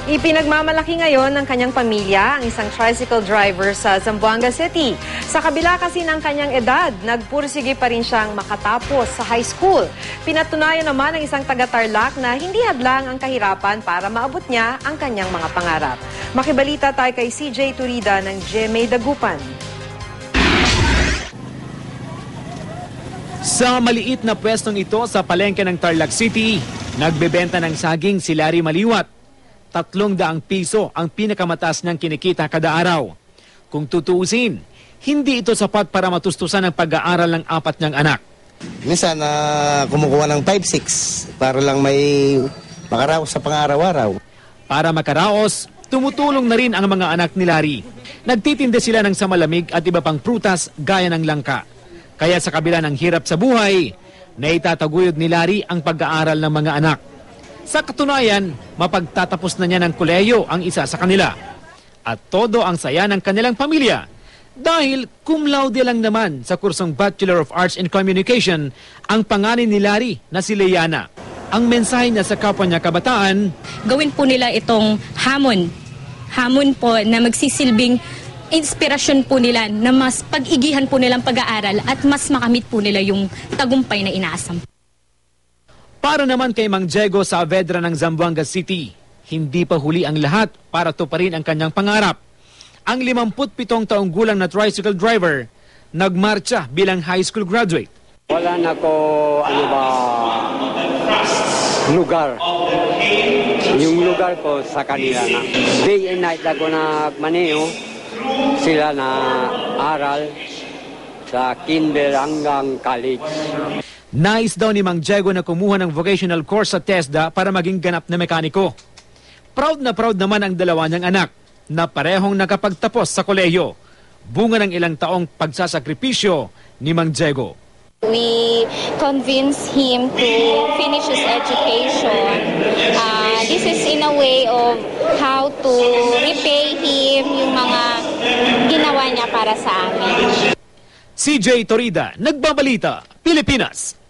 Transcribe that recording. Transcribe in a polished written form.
Ipinagmamalaki ngayon ng kanyang pamilya ang isang tricycle driver sa Zamboanga City. Sa kabila kasi ng kanyang edad, nagpursige pa rin siyang makatapos sa high school. Pinatunayan naman ng isang taga-Tarlac na hindi hadlang ang kahirapan para maabot niya ang kanyang mga pangarap. Makibalita tayo kay CJ Turida ng GMA Dagupan. Sa maliit na pwestong ito sa palengke ng Tarlac City, nagbebenta ng saging si Larry Maliwat. 300 piso ang pinakamataas niyang kinikita kada araw. Kung tutuusin, hindi ito sapat para matustusan ang pag-aaral ng 4 niyang anak. Minsan kumukuha ng 5-6 para lang may makaraos sa pang-araw-araw. Para makaraos, tumutulong na rin ang mga anak ni Larry. Nagtitinde sila ng samalamig at iba pang prutas gaya ng langka. Kaya sa kabila ng hirap sa buhay, naitataguyod ni Larry ang pag-aaral ng mga anak. Sa katunayan, mapagtatapos na niya ng kolehiyo ang isa sa kanila. At todo ang saya ng kanilang pamilya dahil cum laude lang naman sa kursong Bachelor of Arts in Communication ang panganay ni Larry na si Leana. Ang mensahe niya sa kapwa niya kabataan, gawin po nila itong hamon. Hamon po na magsisilbing inspirasyon po nila na mas pag-igihan po nilang pag-aaral at mas makamit po nila yung tagumpay na inaasam. Para naman kay Mang Diego Saavedra ng Zamboanga City, hindi pa huli ang lahat para tuparin ang kanyang pangarap. Ang 57 taong gulang na tricycle driver, nagmarcha bilang high school graduate. Wala na ko, lugar. Yung lugar ko sa kanila na. Day and night ako nagmaneho, sila na aral sa kinder hanggang college. Nais daw ni Mang Diego na kumuha ng vocational course sa TESDA para maging ganap na mekaniko. Proud na proud naman ang dalawa niyang anak na parehong nakapagtapos sa kolehiyo. Bunga ng ilang taong pagsasakripisyo ni Mang Diego. We convinced him to finish his education. This is in a way of how to repay him yung mga ginawa niya para sa amin. CJ Torida, Nagbabalita, Pilipinas.